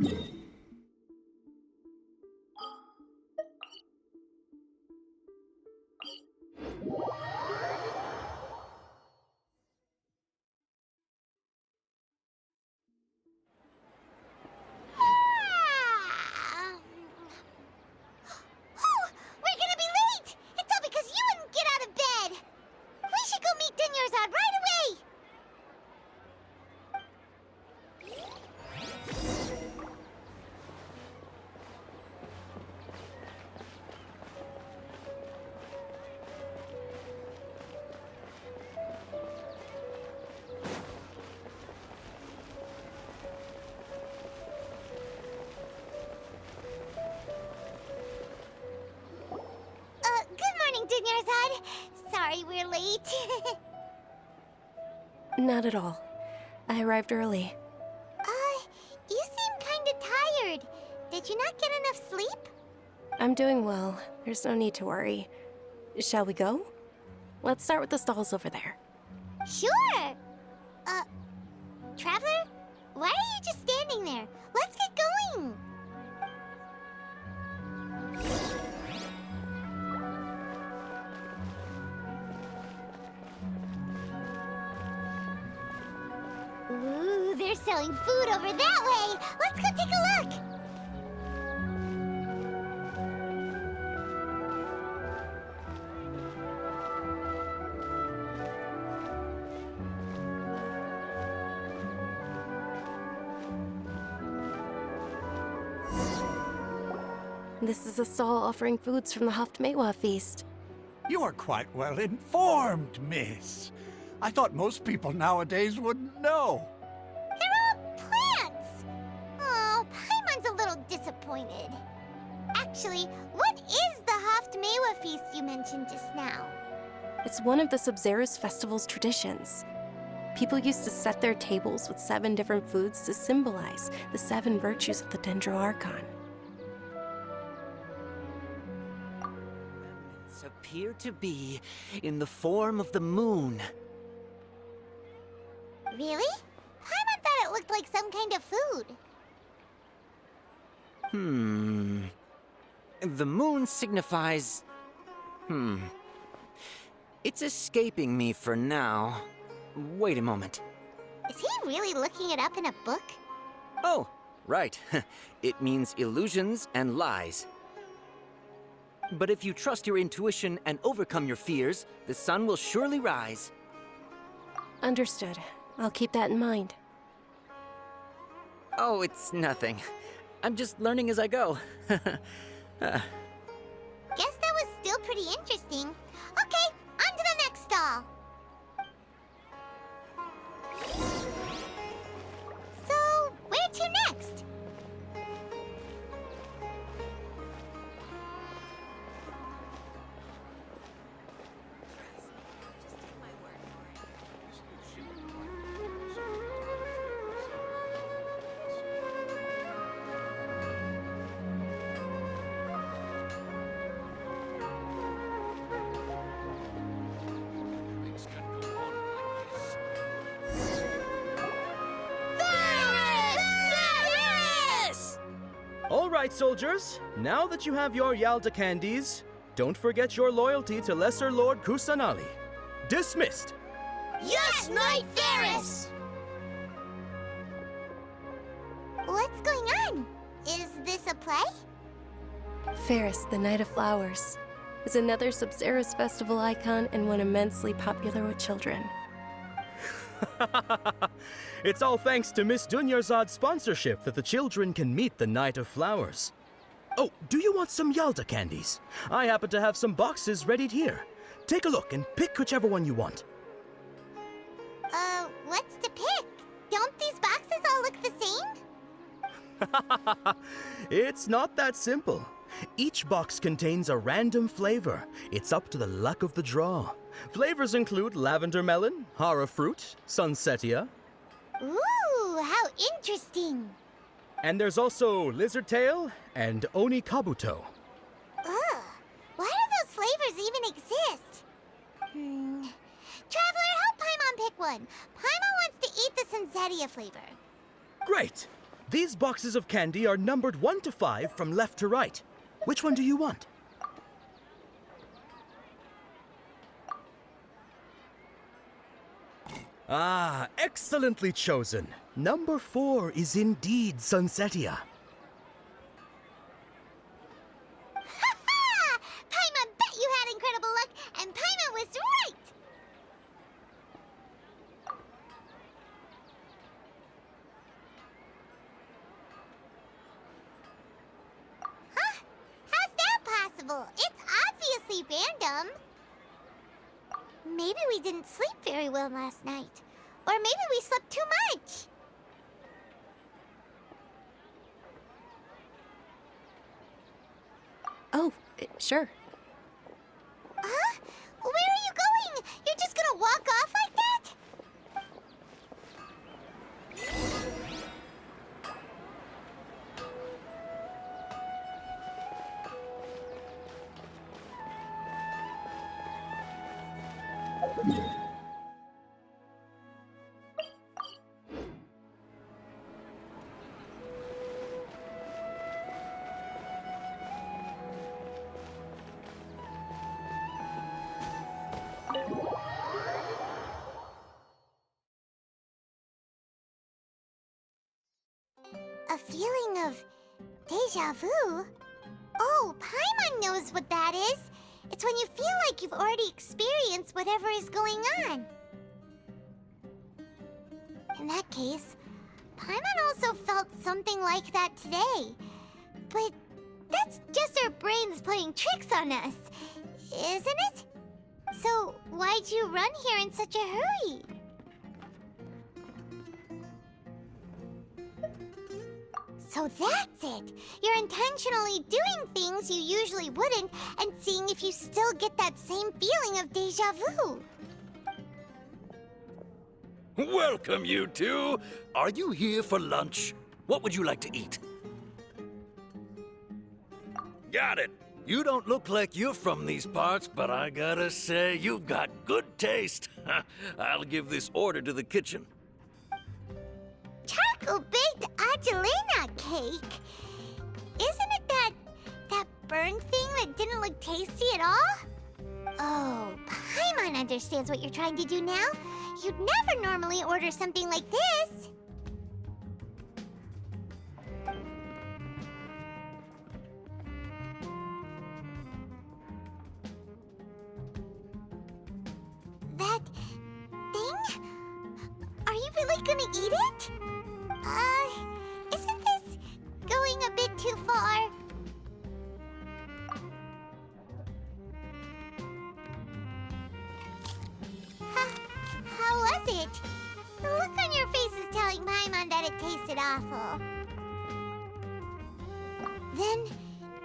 We're gonna be late! It's all because you wouldn't get out of bed! We should go meet Dunyarzad right away! Good morning, Dunyarzad. Sorry we're late. Not at all. I arrived early. You seem kinda tired. Did you not get enough sleep? I'm doing well. There's no need to worry. Shall we go? Let's start with the stalls over there. Sure! Traveler? Why are you just standing there? Let's get going! Ooh, they're selling food over that way! Let's go take a look! This is a stall offering foods from the Haftmewa feast. You are quite well informed, miss. I thought most people nowadays wouldn't know. They're all plants! Oh, Paimon's a little disappointed. Actually, what is the Haftmewa feast you mentioned just now? It's one of the Sabzeruz festival's traditions. People used to set their tables with 7 different foods to symbolize the 7 virtues of the Dendroarchon. Remnants appear to be in the form of the moon. Really? Paimon thought it looked like some kind of food. The moon signifies... It's escaping me for now. Wait a moment. Is he really looking it up in a book? Oh, right. It means illusions and lies. But if you trust your intuition and overcome your fears, the sun will surely rise. Understood. I'll keep that in mind. Oh, it's nothing. I'm just learning as I go. Guess that was still pretty interesting. Okay, on to the next stall. So, where to next? All right, soldiers. Now that you have your Yalda candies, don't forget your loyalty to Lesser Lord Kusanali. Dismissed. Yes, Knight Ferris! What's going on? Is this a play? Ferris, the Knight of Flowers, is another Sabzeruz festival icon and one immensely popular with children. It's all thanks to Miss Dunyarzad's sponsorship that the children can meet the Knight of Flowers. Oh, do you want some Yalda candies? I happen to have some boxes readied here. Take a look and pick whichever one you want. What's to pick? Don't these boxes all look the same? It's not that simple. Each box contains a random flavor. It's up to the luck of the draw. Flavors include lavender melon, hara fruit, sunsetia. Ooh, how interesting. And there's also lizard tail and oni kabuto. Ugh, why do those flavors even exist? Traveler, help Paimon pick one. Paimon wants to eat the Sunsetia flavor. Great! These boxes of candy are numbered 1 to 5 from left to right. Which one do you want? Ah, excellently chosen. Number 4 is indeed Sunsetia. Ha! Paimon bet you had incredible luck, and Paimon was right! Huh? How's that possible? It's obviously random. Maybe we didn't sleep very well last night. Or maybe we slept too much. Oh, sure. Huh? Where are you going? You're just gonna walk off like that? A feeling of deja vu? Oh, Paimon knows what that is. It's when you feel like you've already experienced whatever is going on. In that case, Paimon also felt something like that today. But that's just our brains playing tricks on us, isn't it? So why'd you run here in such a hurry? So that's it! You're intentionally doing things you usually wouldn't and seeing if you still get that same feeling of deja vu. Welcome, you two. Are you here for lunch? What would you like to eat? Got it. You don't look like you're from these parts, but I gotta say, you've got good taste. I'll give this order to the kitchen. Charcoal-baked Angelina cake? Isn't it that burned thing that didn't look tasty at all? Oh, Paimon understands what you're trying to do now. You'd never normally order something like this. That thing? Are you really gonna eat it? Isn't this going a bit too far? How was it? The look on your face is telling Paimon that it tasted awful. Then,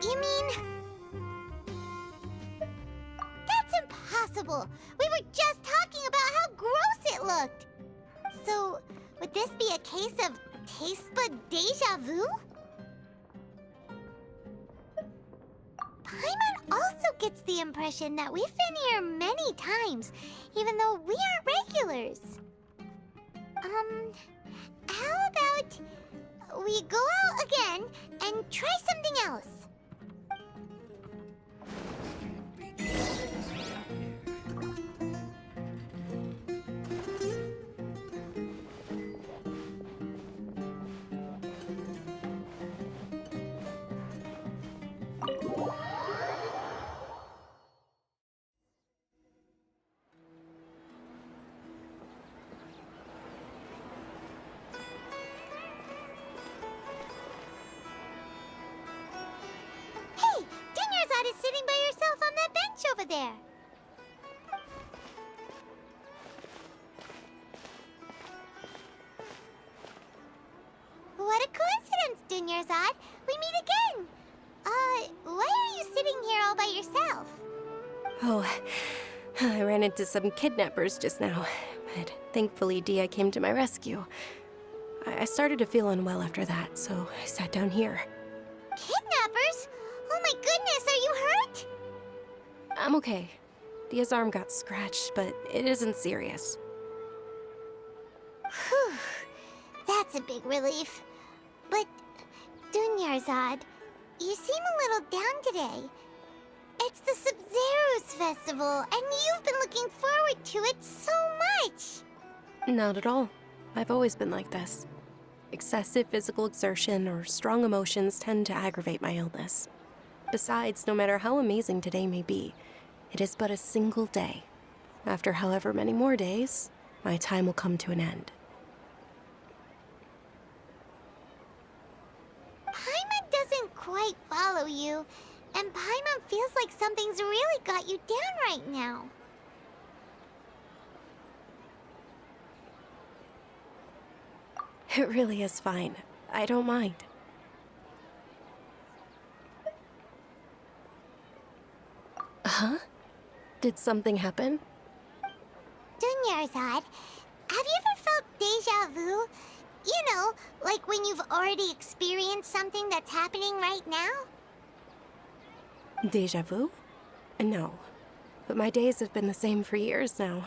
you mean... That's impossible! We were just talking about how gross it looked! So, would this be a case of taste bud deja vu? Paimon also gets the impression that we've been here many times, even though we aren't regulars. How about we go out again and try something else? Is sitting by yourself on that bench over there. What a coincidence, Dunyarzad. We meet again. Why are you sitting here all by yourself? Oh, I ran into some kidnappers just now, but thankfully Dia came to my rescue. I started to feel unwell after that, so I sat down here. Kidnappers? Oh my goodness, are you hurt? I'm okay. Dia's arm got scratched, but it isn't serious. Whew. That's a big relief. But, Dunyarzad, you seem a little down today. It's the Sub-Zero's festival, and you've been looking forward to it so much! Not at all. I've always been like this. Excessive physical exertion or strong emotions tend to aggravate my illness. Besides, no matter how amazing today may be, it is but a single day. After however many more days, my time will come to an end. Paimon doesn't quite follow you, and Paimon feels like something's really got you down right now. It really is fine. I don't mind. Huh? Did something happen? Dunyarzad, have you ever felt deja vu? You know, like when you've already experienced something that's happening right now? Deja vu? No. But my days have been the same for years now.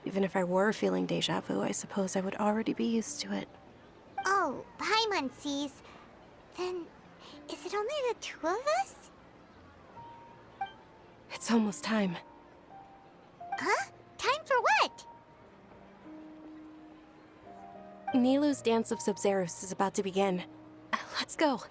Even if I were feeling deja vu, I suppose I would already be used to it. Oh, Paimon sees. Then, is it only the two of us? It's almost time. Huh? Time for what? Nilou's Dance of Sub-Zeros is about to begin. Let's go.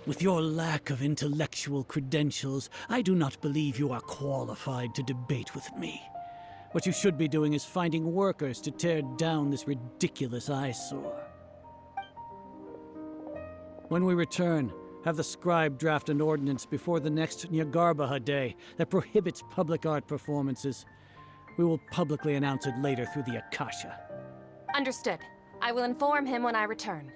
With your lack of intellectual credentials, I do not believe you are qualified to debate with me. What you should be doing is finding workers to tear down this ridiculous eyesore. When we return, have the scribe draft an ordinance before the next Nyargarbaha Day that prohibits public art performances. We will publicly announce it later through the Akasha. Understood. I will inform him when I return.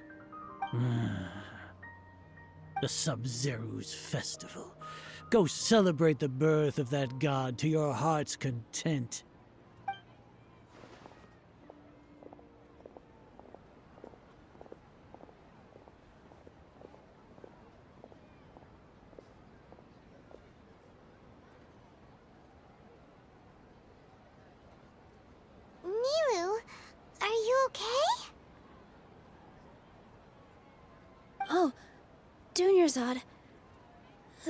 The Sub-Zero's festival. Go celebrate the birth of that god to your heart's content. Nilou, are you okay? Oh, Dunyarzad.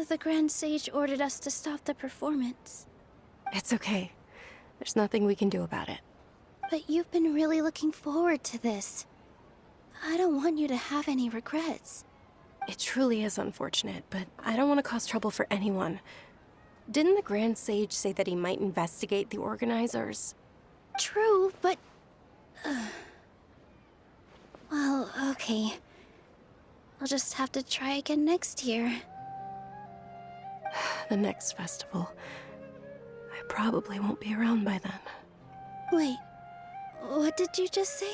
The Grand Sage ordered us to stop the performance. It's okay. There's nothing we can do about it. But you've been really looking forward to this. I don't want you to have any regrets. It truly is unfortunate, but I don't want to cause trouble for anyone. Didn't the Grand Sage say that he might investigate the organizers? True, but... Well, okay. I'll just have to try again next year. The next festival. I probably won't be around by then. Wait, what did you just say?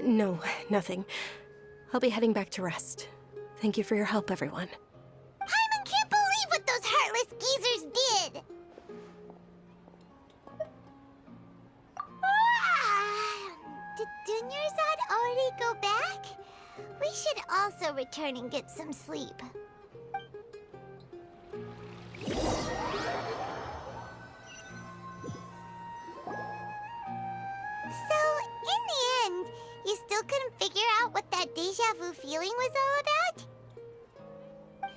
No, nothing. I'll be heading back to rest. Thank you for your help, everyone. Paimon can't believe what those heartless geezers did! Did Dunyarzad already go back? We should also return and get some sleep. So, in the end, you still couldn't figure out what that deja vu feeling was all about?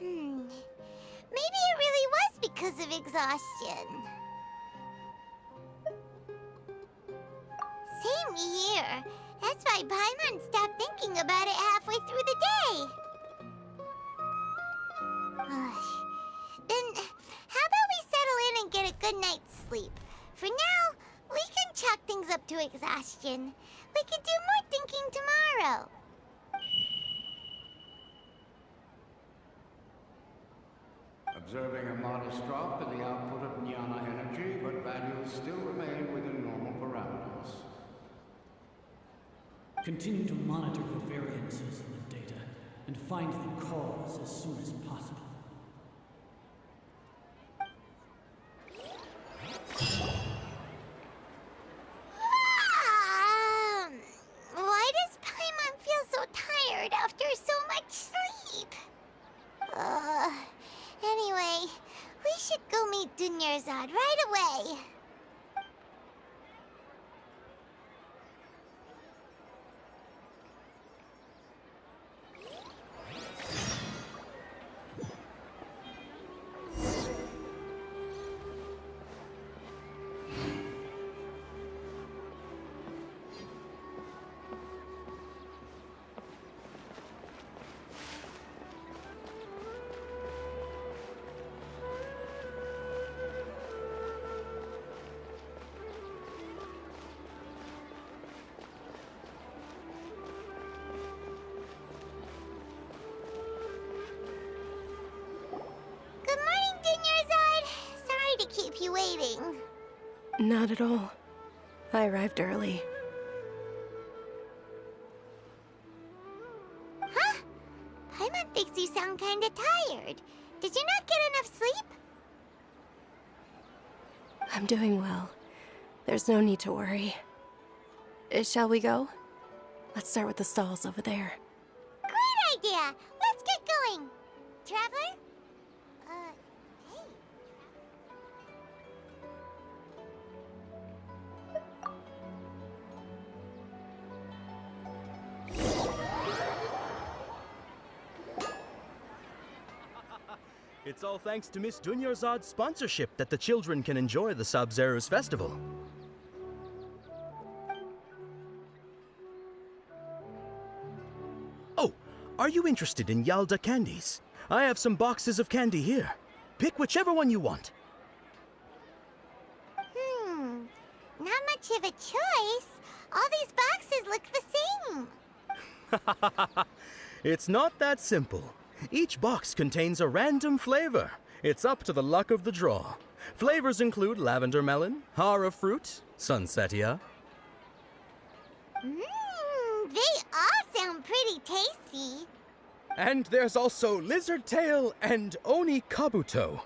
Maybe it really was because of exhaustion. Same here. That's why Paimon stopped thinking about it halfway through the day. Then, how about we settle in and get a good night's sleep? For now, we can chalk things up to exhaustion. We can do more thinking tomorrow. Observing a modest drop in the output of jnana energy, but values still remain within normal parameters. Continue to monitor for variances in the data and find the cause as soon as possible. Dunyarzad right away. Good morning, Dunyarzad. Sorry to keep you waiting. Not at all. I arrived early. Huh? Paimon thinks you sound kinda tired. Did you not get enough sleep? I'm doing well. There's no need to worry. Shall we go? Let's start with the stalls over there. Great idea! Let's get going! Traveler? Hey. It's all thanks to Miss Dunyarzad's sponsorship that the children can enjoy the Sub-Zero's festival. Oh, are you interested in Yalda candies? I have some boxes of candy here. Pick whichever one you want. Not much of a choice. All these boxes look the same. It's not that simple. Each box contains a random flavor. It's up to the luck of the draw. Flavors include lavender melon, hara fruit, sunsetia. They all sound pretty tasty. And there's also lizard tail and oni kabuto.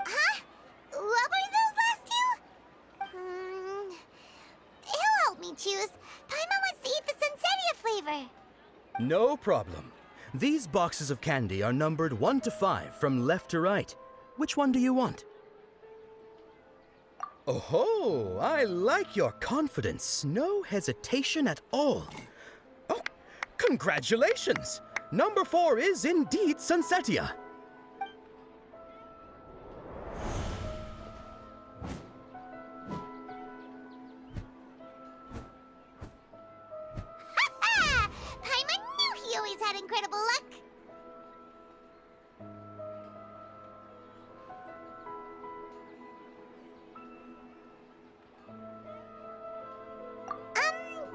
Huh? What were those last two? He'll help me choose. Paimon wants to eat the sunsetia flavor. No problem. These boxes of candy are numbered 1 to 5 from left to right. Which one do you want? Oh, I like your confidence. No hesitation at all. Oh, congratulations! Number 4 is indeed sunsetia. Paimon knew he always had incredible luck.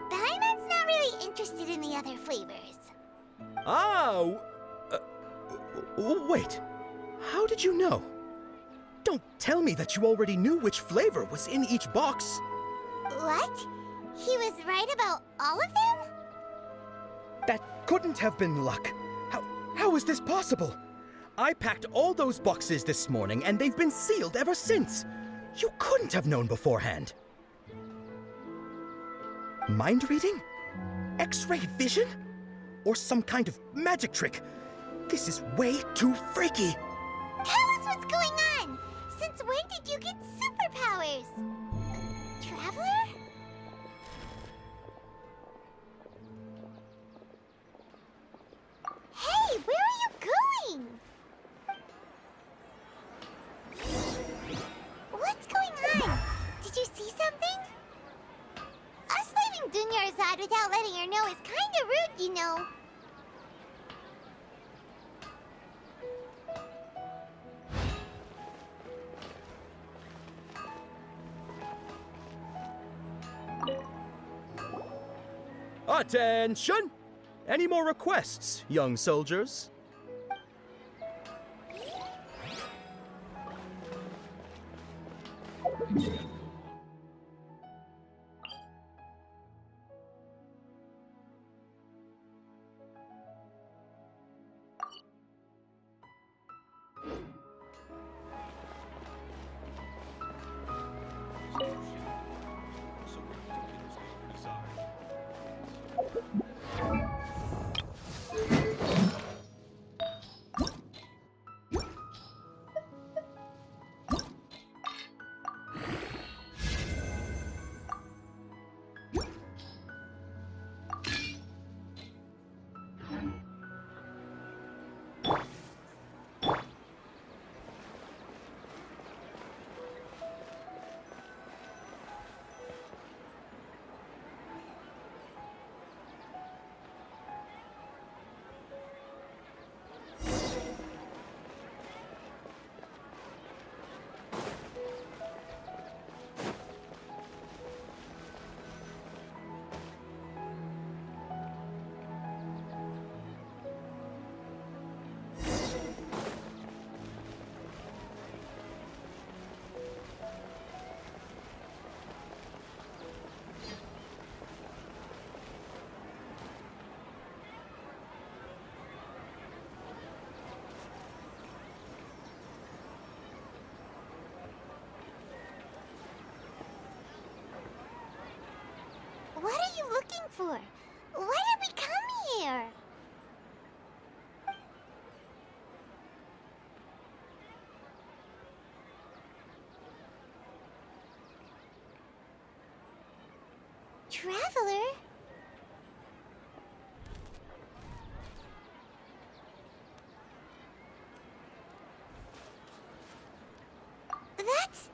Paimon's not really interested in the other flavors. Ah, wait. How did you know? Don't tell me that you already knew which flavor was in each box. What? He was right about all of them? That couldn't have been luck. How is this possible? I packed all those boxes this morning and they've been sealed ever since. You couldn't have known beforehand. Mind reading? X-ray vision? Or some kind of magic trick? This is way too freaky. Tell us what's going on! Since when did you get superpowers? Traveler? Hey, where are you going? What's going on? Did you see something? Us leaving Dunyarzad without letting her know is kinda rude, you know. Attention! Any more requests, young soldiers? for? Why did we come here? Traveler? That's...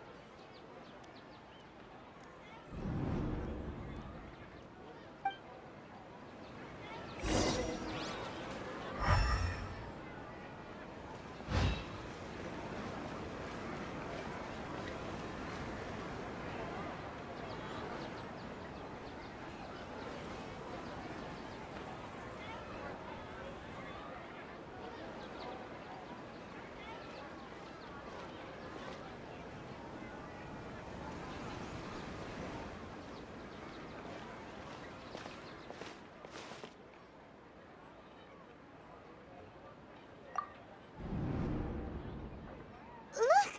Look!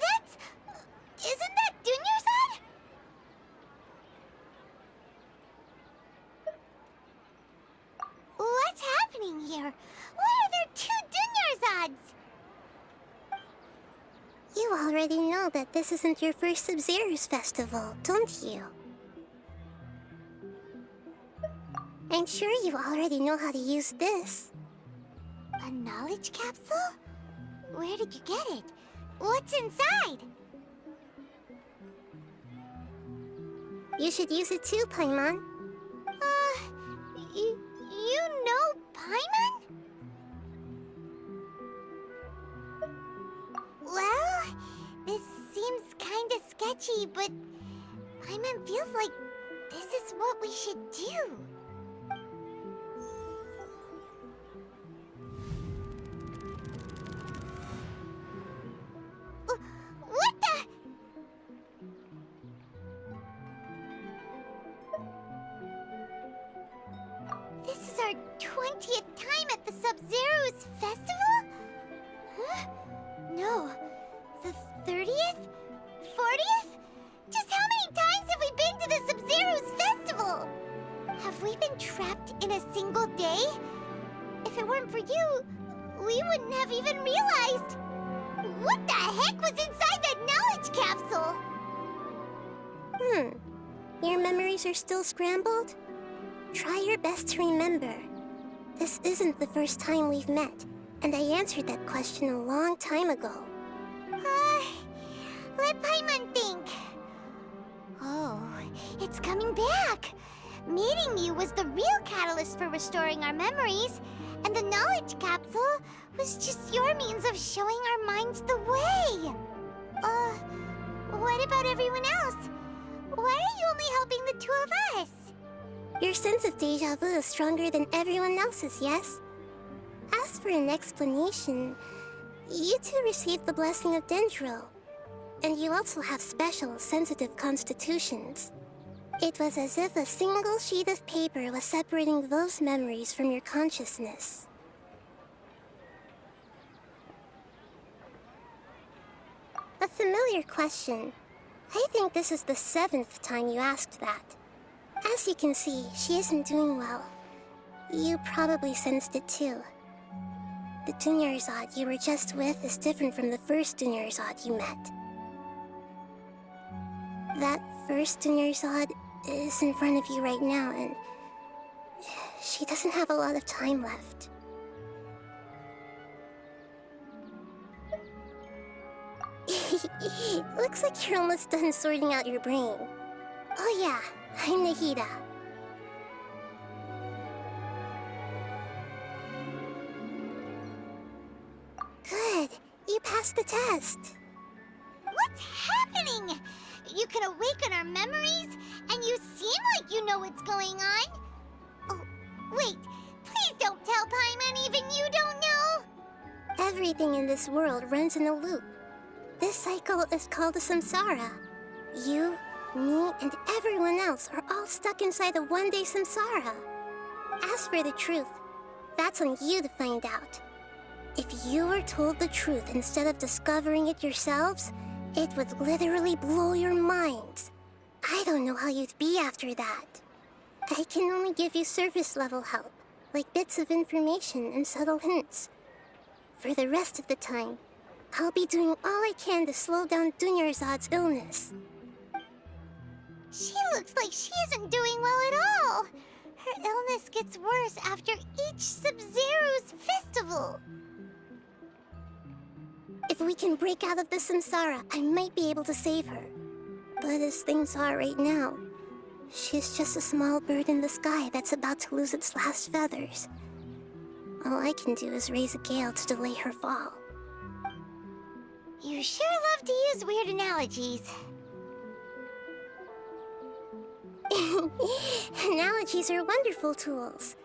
That's... Isn't that Dunyarzad? What's happening here? Why are there two Dunyarzads? You already know that this isn't your first Sub-Zero's festival, don't you? I'm sure you already know how to use this. A knowledge capsule? Where did you get it? What's inside? You should use it too, Paimon. You know Paimon? Well, this seems kinda sketchy, but Paimon feels like this is what we should do. What the? This is our 20th time at the Sub-Zero's festival? Huh? No. The 30th? 40th? Just how many times have we been to the Sub-Zero's festival? Have we been trapped in a single day? If it weren't for you, we wouldn't have even realized. What the heck was inside that knowledge capsule? Your memories are still scrambled? Try your best to remember. This isn't the first time we've met, and I answered that question a long time ago. Let Paimon think. Oh, it's coming back. Meeting you was the real catalyst for restoring our memories, and the knowledge capsule was just your means of showing our minds the way. What about everyone else? Why are you only helping the two of us? Your sense of deja vu is stronger than everyone else's, yes? As for an explanation, you two received the blessing of Dendro, and you also have special, sensitive constitutions. It was as if a single sheet of paper was separating those memories from your consciousness. A familiar question. I think this is the 7th time you asked that. As you can see, she isn't doing well. You probably sensed it too. The Dunyarzad you were just with is different from the first Dunyarzad you met. That first Dunyarzad is in front of you right now, and she doesn't have a lot of time left. Looks like you're almost done sorting out your brain. Oh yeah, I'm Nahida. Good, you passed the test. What's happening? You can awaken our memories, and you seem like you know what's going on. Oh, wait, please don't tell Paimon even you don't know. Everything in this world runs in a loop. This cycle is called a samsara. You, me, and everyone else are all stuck inside a one-day samsara. As for the truth, that's on you to find out. If you were told the truth instead of discovering it yourselves, it would literally blow your minds. I don't know how you'd be after that. I can only give you surface-level help, like bits of information and subtle hints. For the rest of the time, I'll be doing all I can to slow down Dunyarzad's illness. She looks like she isn't doing well at all. Her illness gets worse after each Sub-Zero's festival. If we can break out of the samsara, I might be able to save her. But as things are right now, she's just a small bird in the sky that's about to lose its last feathers. All I can do is raise a gale to delay her fall. You sure love to use weird analogies. Analogies are wonderful tools.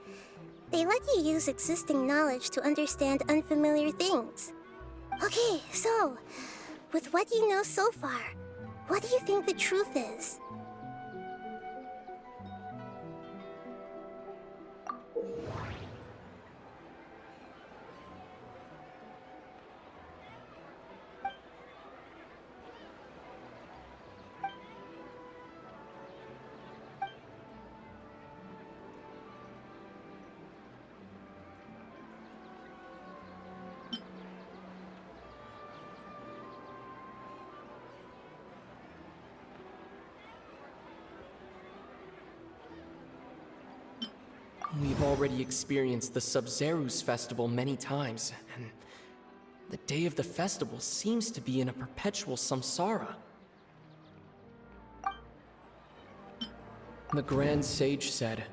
They let you use existing knowledge to understand unfamiliar things. Okay, so, with what you know so far, what do you think the truth is? We've already experienced the Sub-Zero's festival many times, and the day of the festival seems to be in a perpetual samsara. The Grand Sage said,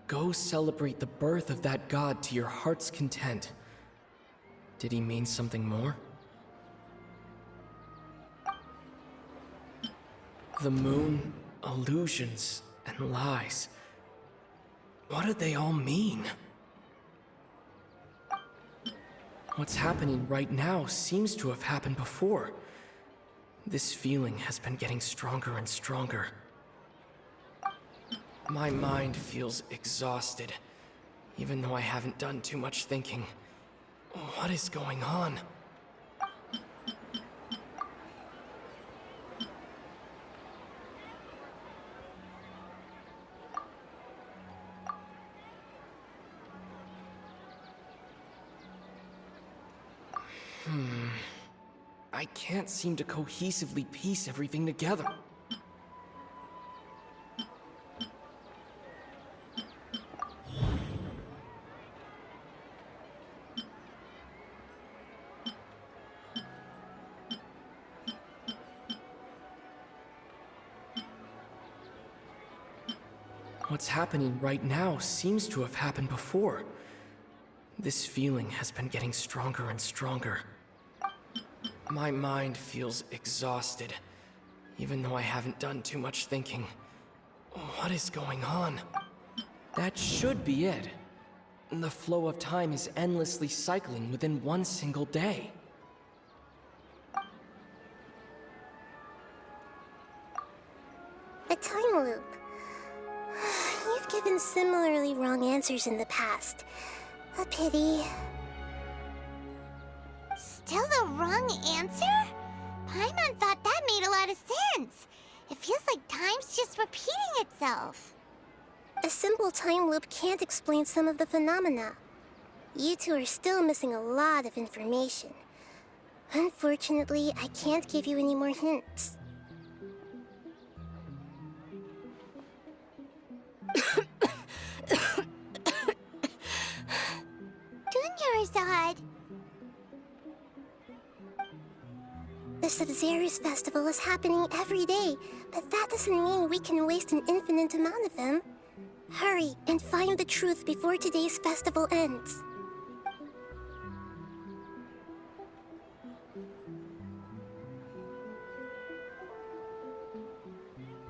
"Go celebrate the birth of that god to your heart's content." Did he mean something more? The moon, illusions, and lies. What do they all mean? What's happening right now seems to have happened before. This feeling has been getting stronger and stronger. My mind feels exhausted, even though I haven't done too much thinking. What is going on? I can't seem to cohesively piece everything together. What's happening right now seems to have happened before. This feeling has been getting stronger and stronger. My mind feels exhausted, even though I haven't done too much thinking. What is going on? That should be it. The flow of time is endlessly cycling within one single day. A time loop. You've given similarly wrong answers in the past. A pity. Still the wrong answer? Paimon thought that made a lot of sense. It feels like time's just repeating itself. A simple time loop can't explain some of the phenomena. You two are still missing a lot of information. Unfortunately, I can't give you any more hints. Dunyarzad. The Sub-Zero's festival is happening every day, but that doesn't mean we can waste an infinite amount of them. Hurry and find the truth before today's festival ends.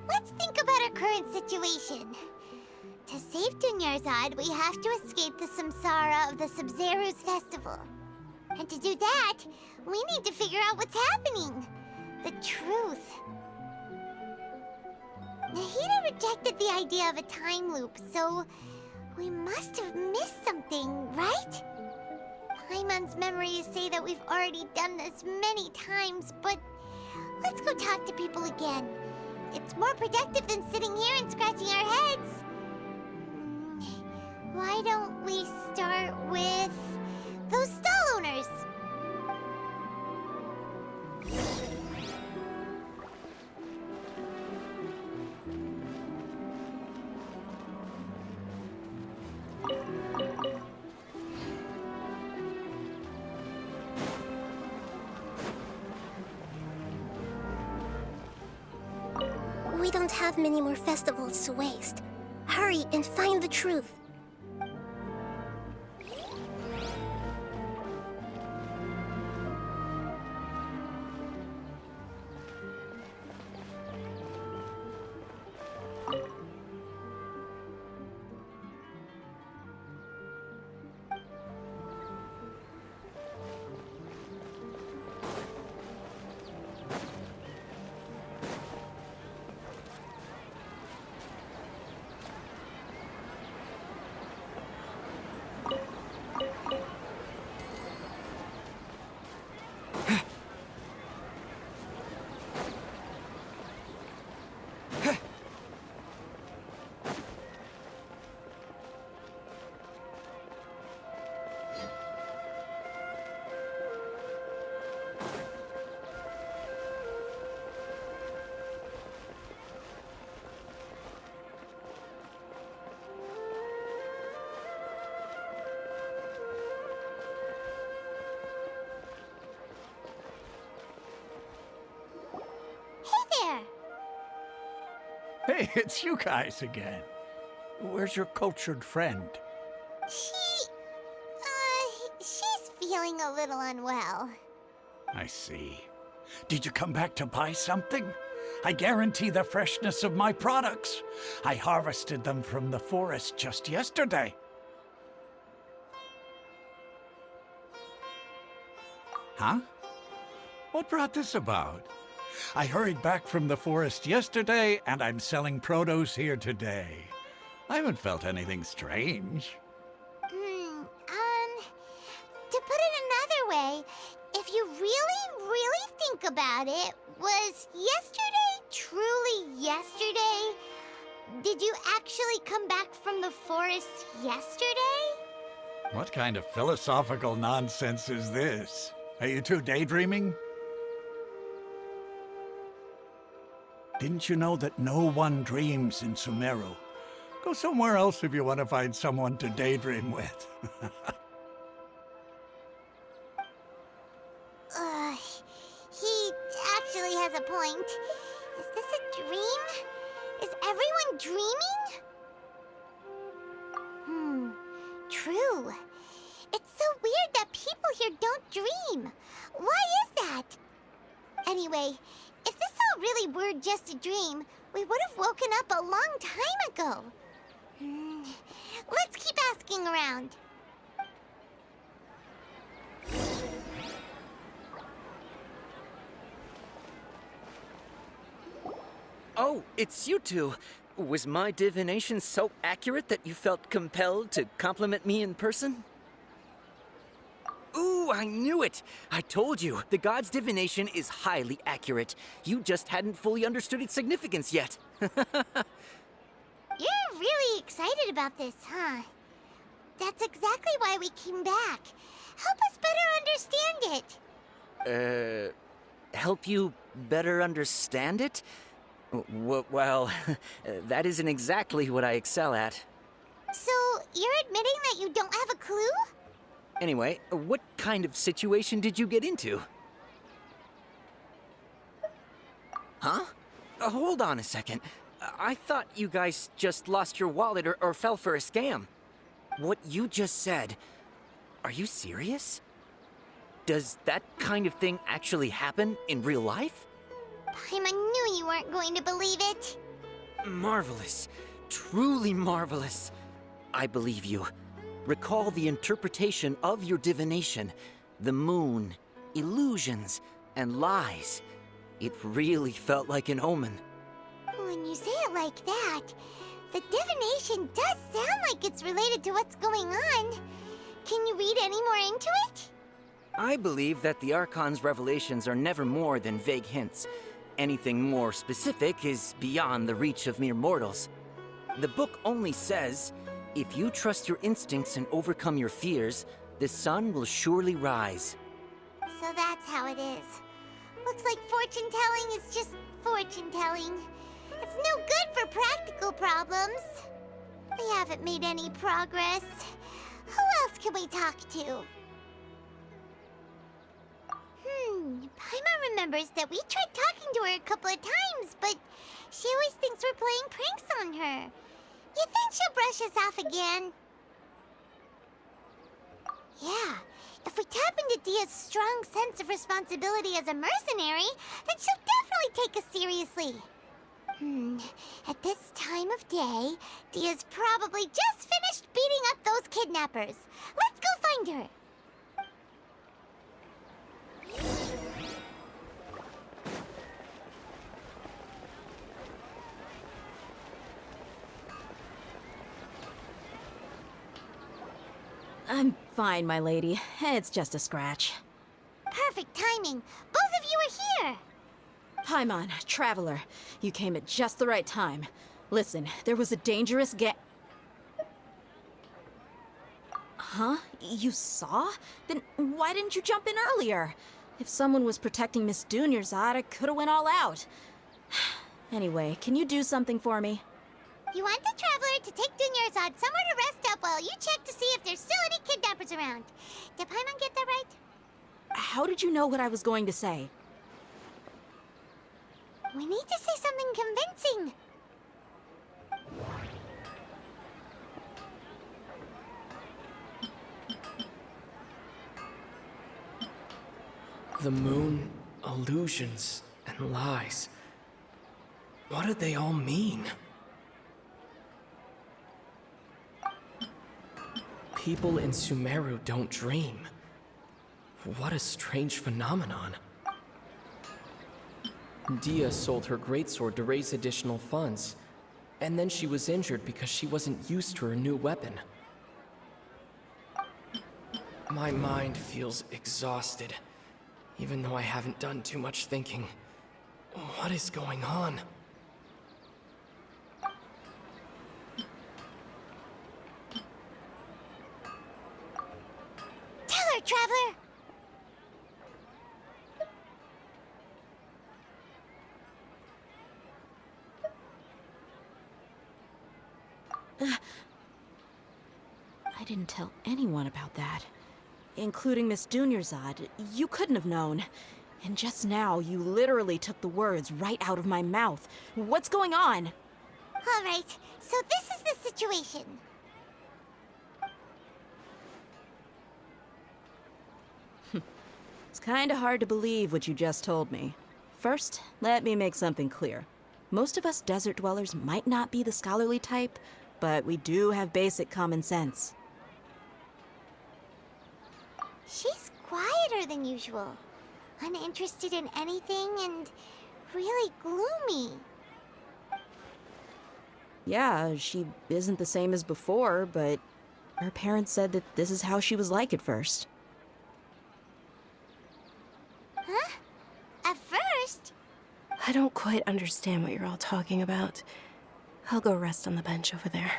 Let's think about our current situation. To save Dunyarzad, we have to escape the samsara of the Sub-Zero's festival. And to do that, we need to figure out what's happening. The truth. Nahida rejected the idea of a time loop, so we must have missed something, right? Paimon's memories say that we've already done this many times, but let's go talk to people again. It's more productive than sitting here and scratching our heads. Why don't we start with those stall owners? We don't have many more festivals to waste. Hurry and find the truth. Hey, it's you guys again. Where's your cultured friend? She's feeling a little unwell. I see. Did you come back to buy something? I guarantee the freshness of my products. I harvested them from the forest just yesterday. Huh? What brought this about? I hurried back from the forest yesterday, and I'm selling produce here today. I haven't felt anything strange. To put it another way, if you really think about it, was yesterday truly yesterday? Did you actually come back from the forest yesterday? What kind of philosophical nonsense is this? Are you two daydreaming? Didn't you know that no one dreams in Sumeru? Go somewhere else if you want to find someone to daydream with. He actually has a point. Is this a dream? Is everyone dreaming? True. It's so weird that people here don't dream. Why is that? Anyway, if this all really were just a dream, we would have woken up a long time ago. Let's keep asking around. Oh, it's you two. Was my divination so accurate that you felt compelled to compliment me in person? Ooh, I knew it! I told you, the god's divination is highly accurate. You just hadn't fully understood its significance yet. You're really excited about this, huh? That's exactly why we came back. Help us better understand it. Help you better understand it? Well, that isn't exactly what I excel at. So, you're admitting that you don't have a clue? Anyway, what kind of situation did you get into? Huh? Hold on a second. I thought you guys just lost your wallet or fell for a scam. What you just said, are you serious? Does that kind of thing actually happen in real life? Paimon knew you weren't going to believe it. Marvelous. Truly marvelous. I believe you. Recall the interpretation of your divination, the moon, illusions, and lies. It really felt like an omen. When you say it like that, the divination does sound like it's related to what's going on. Can you read any more into it? I believe that the Archon's revelations are never more than vague hints. Anything more specific is beyond the reach of mere mortals. The book only says, If you trust your instincts and overcome your fears, the sun will surely rise. So that's how it is. Looks like fortune telling is just fortune telling. It's no good for practical problems. We haven't made any progress. Who else can we talk to? Paimon remembers that we tried talking to her a couple of times, but she always thinks we're playing pranks on her. You think she'll brush us off again? Yeah, if we tap into Dia's strong sense of responsibility as a mercenary, then she'll definitely take us seriously. At this time of day, Dia's probably just finished beating up those kidnappers. Let's go find her. I'm fine, my lady. It's just a scratch. Perfect timing. Both of you are here. Paimon, Traveler, you came at just the right time. Listen, there was a dangerous Huh? You saw? Then why didn't you jump in earlier? If someone was protecting Miss Dunyarzad, I could've went all out. Anyway, can you do something for me? You want the Traveler to take Dunyarzad somewhere to rest up while you check to see if there's still any kidnappers around. Did Paimon get that right? How did you know what I was going to say? We need to say something convincing. The moon, illusions, and lies. What do they all mean? People in Sumeru don't dream. What a strange phenomenon. Dia sold her greatsword to raise additional funds, and then she was injured because she wasn't used to her new weapon. My mind feels exhausted, even though I haven't done too much thinking. What is going on? Tell her, Traveler! I didn't tell anyone about that. Including Miss Dunyarzad. You couldn't have known. And just now, you literally took the words right out of my mouth. What's going on? All right, so this is the situation. It's kinda hard to believe what you just told me. First, let me make something clear. Most of us desert dwellers might not be the scholarly type, but we do have basic common sense. She's quieter than usual. Uninterested in anything and really gloomy. Yeah, she isn't the same as before, but her parents said that this is how she was like at first. Huh? At first? I don't quite understand what you're all talking about. I'll go rest on the bench over there.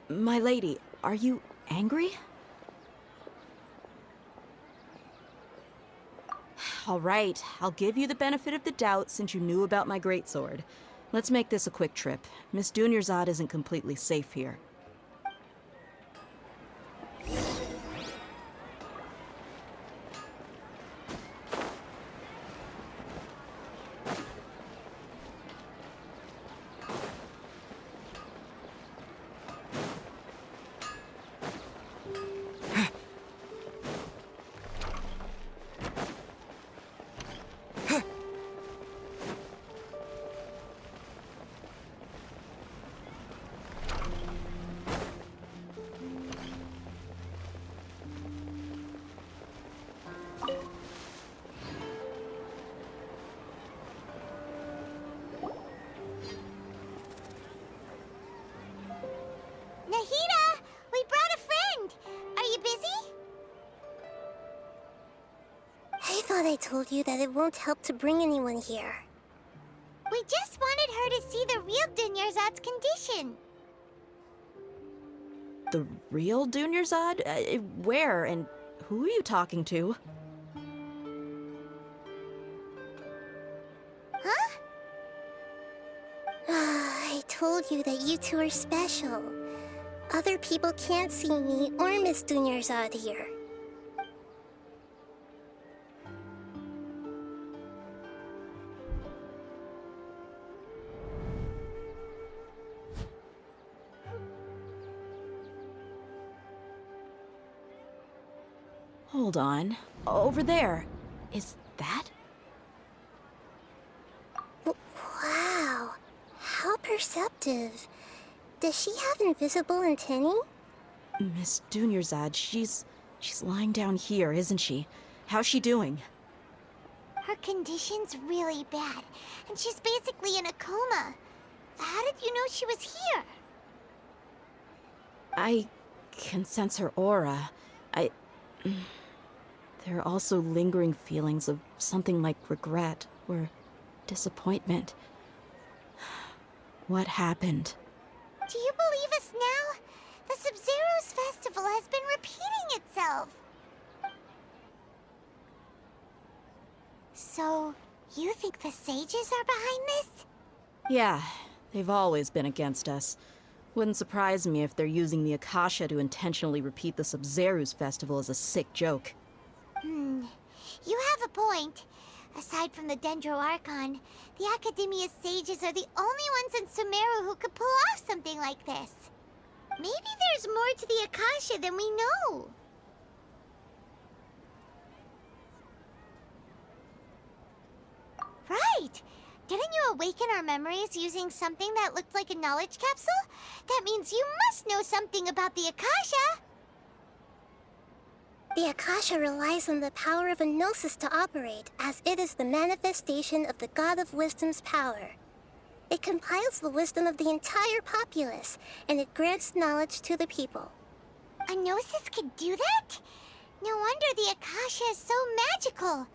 My lady, are you angry? All right, I'll give you the benefit of the doubt since you knew about my greatsword. Let's make this a quick trip. Miss Dunyarzad isn't completely safe here. Nahida, we brought a friend. Are you busy? I thought I told you that it won't help to bring anyone here. We We just wanted her to see the real Dunyarzad's condition. The real Dunyarzad? Where and who are you talking to? Huh? I told you that you two are special. Other people can't see me or Miss Dunyarzad here. Hold on. Over there. Is that? Wow, how perceptive. Does she have invisible antennae? Miss Dunyarzad, she's lying down here, isn't she? How's she doing? Her condition's really bad, and she's basically in a coma. How did you know she was here? I can sense her aura. There are also lingering feelings of something like regret or disappointment. What happened? Do you believe us now? The Sub-Zero's festival has been repeating itself. So, you think the sages are behind this? Yeah, they've always been against us. Wouldn't surprise me if they're using the Akasha to intentionally repeat the Sub-Zero's festival as a sick joke. You have a point. Aside from the Dendro Archon, the Academia's sages are the only ones in Sumeru who could pull off something like this. Maybe there's more to the Akasha than we know. Right! Didn't you awaken our memories using something that looked like a knowledge capsule? That means you must know something about the Akasha! The Akasha relies on the power of a gnosis to operate, as it is the manifestation of the God of Wisdom's power. It compiles the wisdom of the entire populace, and it grants knowledge to the people. A gnosis could do that? No wonder the Akasha is so magical.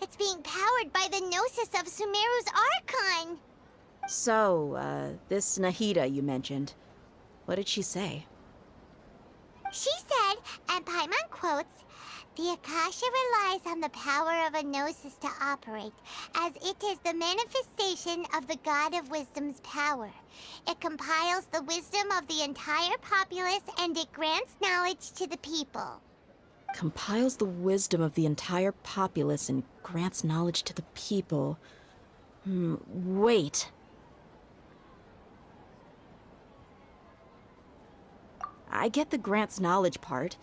It's being powered by the gnosis of Sumeru's Archon. So, this Nahida you mentioned, what did she say? She said, and Paimon quotes, "The Akasha relies on the power of a gnosis to operate, as it is the manifestation of the God of Wisdom's power. It compiles the wisdom of the entire populace and it grants knowledge to the people." Compiles the wisdom of the entire populace and grants knowledge to the people. Wait. I get the grants knowledge part.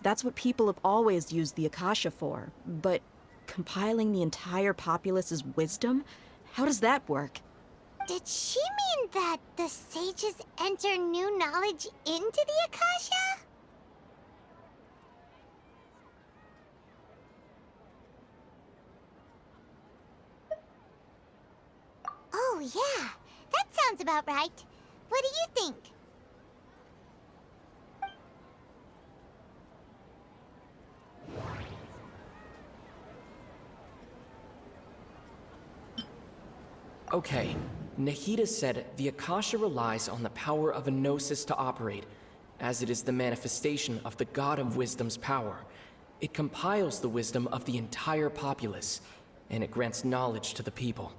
That's what people have always used the Akasha for. But compiling the entire populace's wisdom? How does that work? Did she mean that the sages enter new knowledge into the Akasha? Oh yeah, that sounds about right. What do you think? Okay, Nahida said the Akasha relies on the power of a gnosis to operate, as it is the manifestation of the God of Wisdom's power. It compiles the wisdom of the entire populace, and it grants knowledge to the people.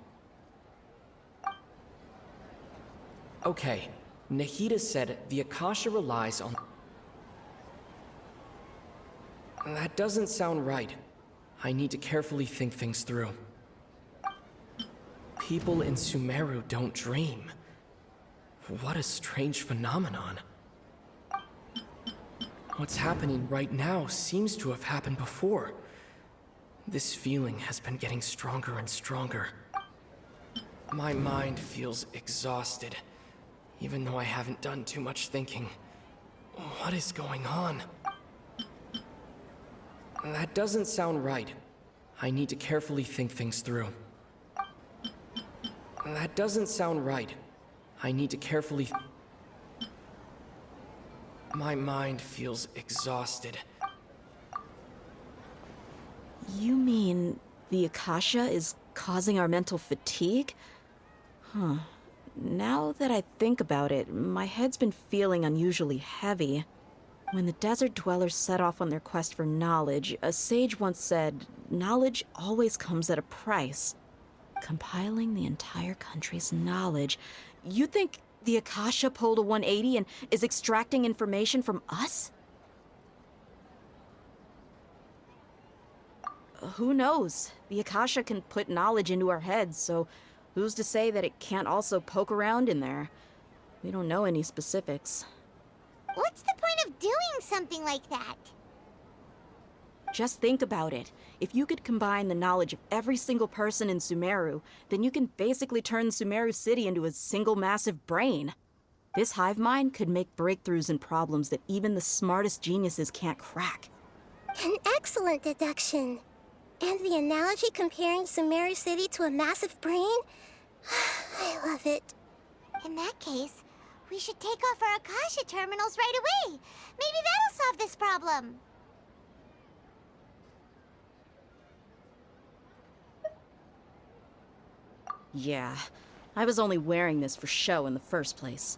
Okay, Nahida said the Akasha relies on... That doesn't sound right. I need to carefully think things through. People in Sumeru don't dream. What a strange phenomenon. What's happening right now seems to have happened before. This feeling has been getting stronger and stronger. My mind feels exhausted, even though I haven't done too much thinking. What is going on? That doesn't sound right. I need to carefully think things through. That doesn't sound right. I need to carefully... My mind feels exhausted. You mean the Akasha is causing our mental fatigue? Now that I think about it, my head's been feeling unusually heavy. When the desert dwellers set off on their quest for knowledge, a sage once said, knowledge always comes at a price. Compiling the entire country's knowledge. You think the Akasha pulled a 180 and is extracting information from us? Who knows? The Akasha can put knowledge into our heads, so who's to say that it can't also poke around in there? We don't know any specifics. What's the point of doing something like that? Just think about it. If you could combine the knowledge of every single person in Sumeru, then you can basically turn Sumeru City into a single massive brain. This hive mind could make breakthroughs in problems that even the smartest geniuses can't crack. An excellent deduction. And the analogy comparing Sumeru City to a massive brain? I love it. In that case, we should take off our Akasha terminals right away. Maybe that'll solve this problem. Yeah, I was only wearing this for show in the first place.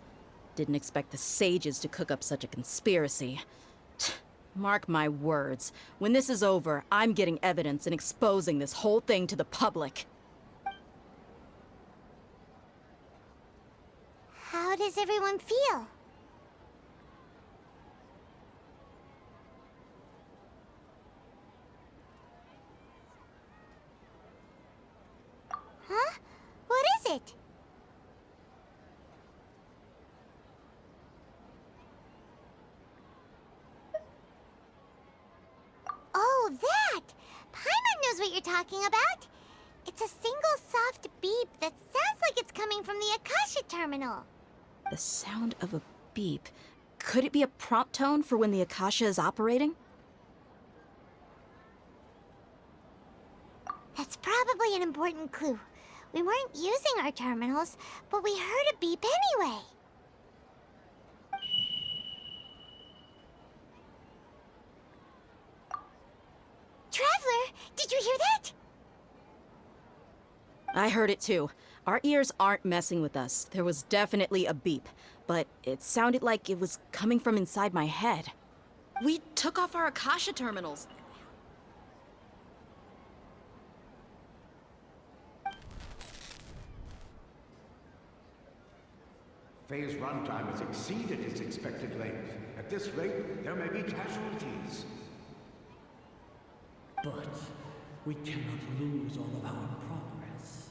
Didn't expect the sages to cook up such a conspiracy. Mark my words, when this is over, I'm getting evidence and exposing this whole thing to the public. How does everyone feel? Huh? What is it? Oh, that! Paimon knows what you're talking about. It's a single soft beep that sounds like it's coming from the Akasha terminal. The sound of a beep. Could it be a prompt tone for when the Akasha is operating? That's probably an important clue. We weren't using our terminals, but we heard a beep anyway. Traveler, did you hear that? I heard it too. Our ears aren't messing with us. There was definitely a beep, but it sounded like it was coming from inside my head. We took off our Akasha terminals. Phase runtime has exceeded its expected length. At this rate, there may be casualties. But we cannot lose all of our progress.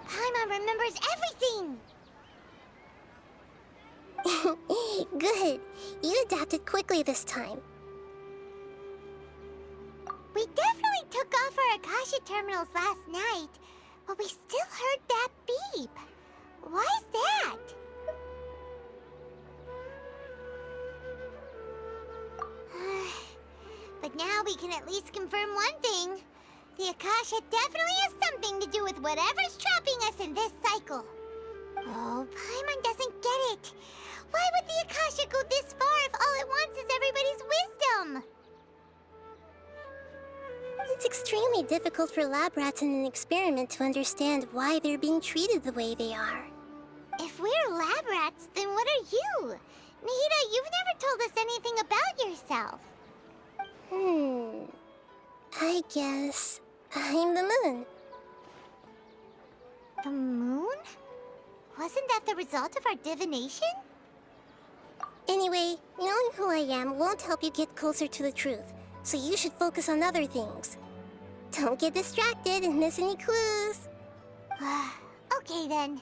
Paimon remembers everything! Good. You adapted quickly this time. We definitely took off our Akasha terminals last night, but we still heard that beep. Why is that? But now we can at least confirm one thing. The Akasha definitely has something to do with whatever's trapping us in this cycle. Oh, Paimon doesn't get it. Why would the Akasha go this far if all it wants is everybody's wisdom? It's extremely difficult for lab rats in an experiment to understand why they're being treated the way they are. If we're lab rats, then what are you? Nahida, you've never told us anything about yourself. I guess I'm the moon. The moon? Wasn't that the result of our divination? Anyway, knowing who I am won't help you get closer to the truth, so you should focus on other things. Don't get distracted and miss any clues. Okay then.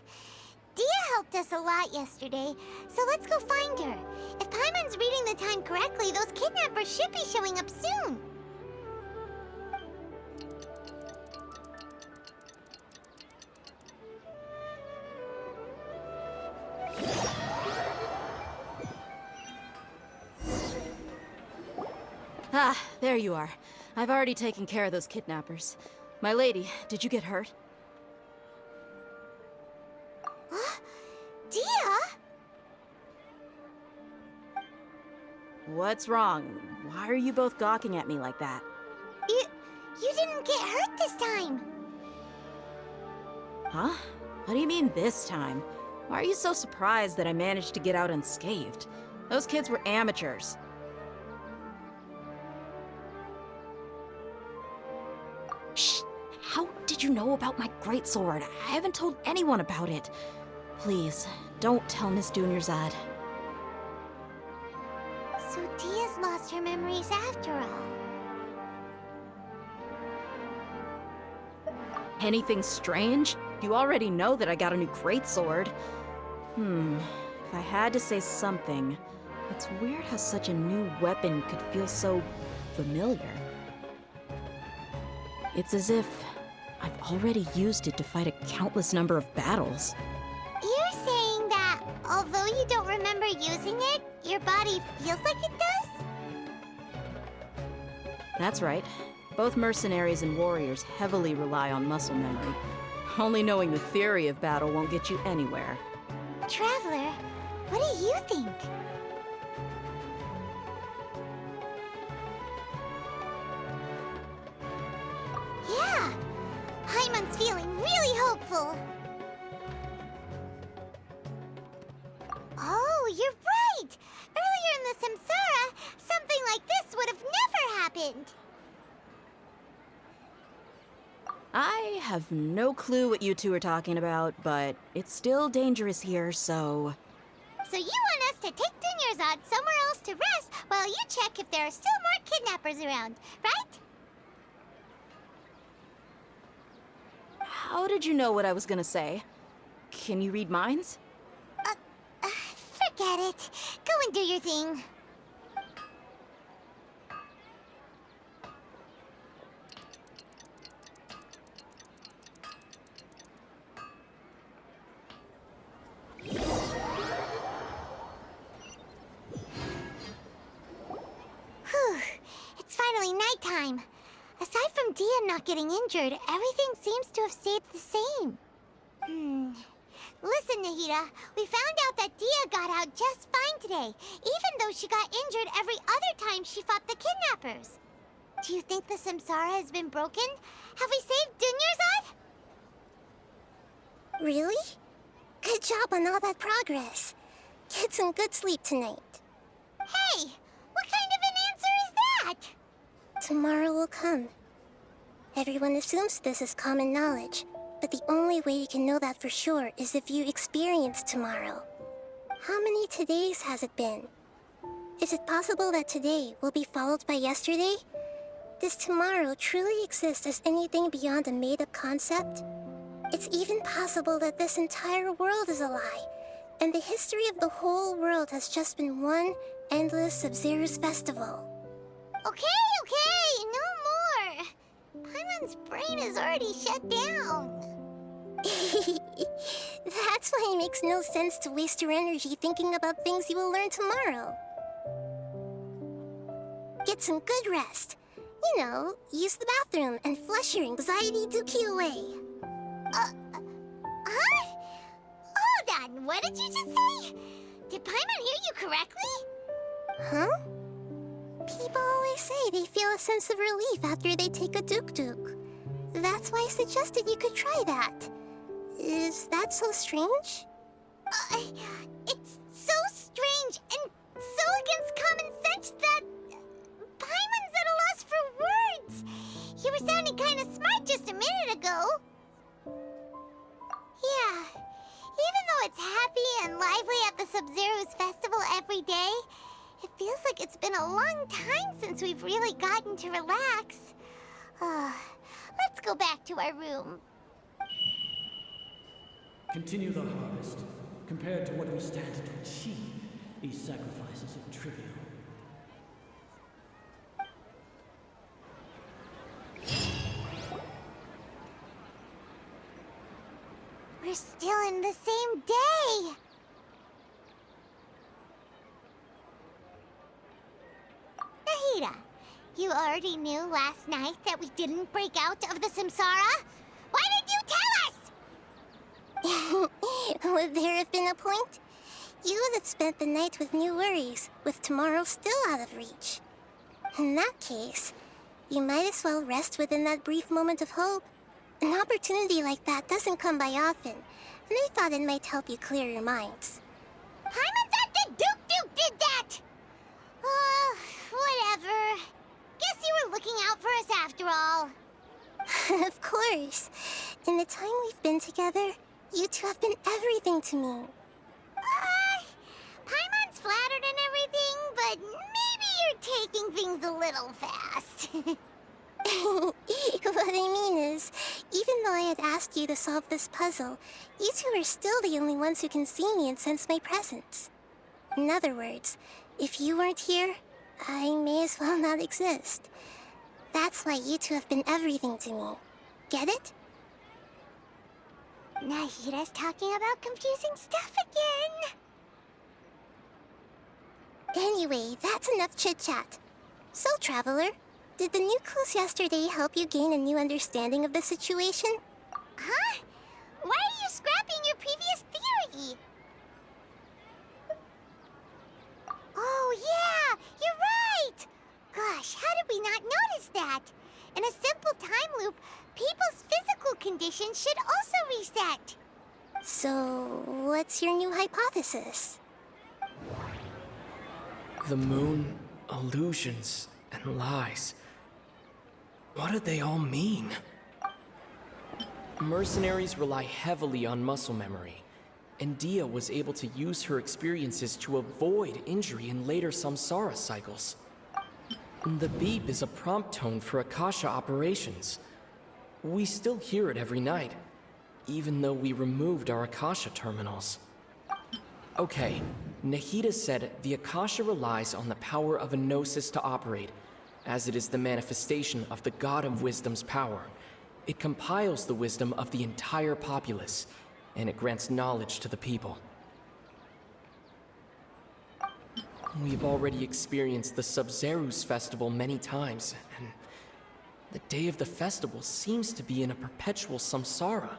Dia helped us a lot yesterday, so let's go find her. If Paimon's reading the time correctly, those kidnappers should be showing up soon. Ah, there you are. I've already taken care of those kidnappers. My lady, did you get hurt? Dia? What's wrong? Why are you both gawking at me like that? You didn't get hurt this time. Huh? What do you mean this time? Why are you so surprised that I managed to get out unscathed? Those kids were amateurs. Shh! How did you know about my greatsword? I haven't told anyone about it. Please, don't tell Miss Dunyarzad. So Dia's lost her memories after all. Anything strange? You already know that I got a new greatsword. If I had to say something, it's weird how such a new weapon could feel so familiar. It's as if I've already used it to fight a countless number of battles. You're saying that although you don't remember using it, your body feels like it does? That's right. Both mercenaries and warriors heavily rely on muscle memory. Only knowing the theory of battle won't get you anywhere. Traveler, what do you think? Yeah, Paimon's feeling really hopeful. Oh, you're right! Earlier in the Samsara, something like this would have never happened. I have no clue what you two are talking about, but it's still dangerous here, so... So you want us to take Dunyarzad somewhere else to rest while you check if there are still more kidnappers around, right? How did you know what I was gonna say? Can you read minds? Forget it. Go and do your thing. Whew. It's finally nighttime. Aside from Dia not getting injured, everything seems to have stayed the same. Listen, Nahida, we found out that Dia got out just fine today, even though she got injured every other time she fought the kidnappers. Do you think the Samsara has been broken? Have we saved Dunyarzad? Really? Good job on all that progress. Get some good sleep tonight. Hey, what kind of an answer is that? Tomorrow will come. Everyone assumes this is common knowledge, but the only way you can know that for sure is if you experience tomorrow. How many todays has it been? Is it possible that today will be followed by yesterday? Does tomorrow truly exist as anything beyond a made-up concept? It's even possible that this entire world is a lie, and the history of the whole world has just been one endless Sub-Zero's festival. Okay, no more. Paimon's brain is already shut down. That's why it makes no sense to waste your energy thinking about things you will learn tomorrow. Get some good rest. You know, use the bathroom and flush your anxiety dookie away. Huh? Hold on, what did you just say? Did Paimon hear you correctly? Huh? People always say they feel a sense of relief after they take a duk-duk. That's why I suggested you could try that. Is that so strange? It's so strange and so against common sense that Paimon's at a loss for words. You were sounding kind of smart just a minute ago. Yeah, even though it's happy and lively at the Sub-Zero's festival every day, it feels like it's been a long time since we've really gotten to relax. Let's go back to our room. Continue the harvest. Compared to what we stand to achieve, these sacrifices are trivial. We're still in the same day. Nahida, You already knew last night that we didn't break out of the samsara? Why did you tell us? Would there have been a point? You would have spent the night with new worries, with tomorrow still out of reach. In that case, you might as well rest within that brief moment of hope. An opportunity like that doesn't come by often, and I thought it might help you clear your minds. Paimon thought the Duke did that! Whatever. Guess you were looking out for us after all. Of course. In the time we've been together, you two have been everything to me. Paimon's flattered and everything, but maybe you're taking things a little fast. What I mean is, even though I had asked you to solve this puzzle, you two are still the only ones who can see me and sense my presence. In other words, if you weren't here, I may as well not exist. That's why you two have been everything to me. Get it? Nahida's talking about confusing stuff again. Anyway, that's enough chit-chat. So, Traveler, did the new clues yesterday help you gain a new understanding of the situation? Huh? Why are you scrapping your previous theory? Oh, yeah! You're right! Gosh, how did we not notice that? In a simple time loop, people's physical conditions should also reset. So, what's your new hypothesis? The moon, illusions, and lies. What do they all mean? Mercenaries rely heavily on muscle memory, and Dia was able to use her experiences to avoid injury in later samsara cycles. The beep is a prompt tone for Akasha operations. We still hear it every night, even though we removed our Akasha terminals. Okay, Nahida said the Akasha relies on the power of a gnosis to operate, as it is the manifestation of the God of Wisdom's power. It compiles the wisdom of the entire populace, and it grants knowledge to the people. We've already experienced the Sub-Zerus festival many times, and the day of the festival seems to be in a perpetual samsara.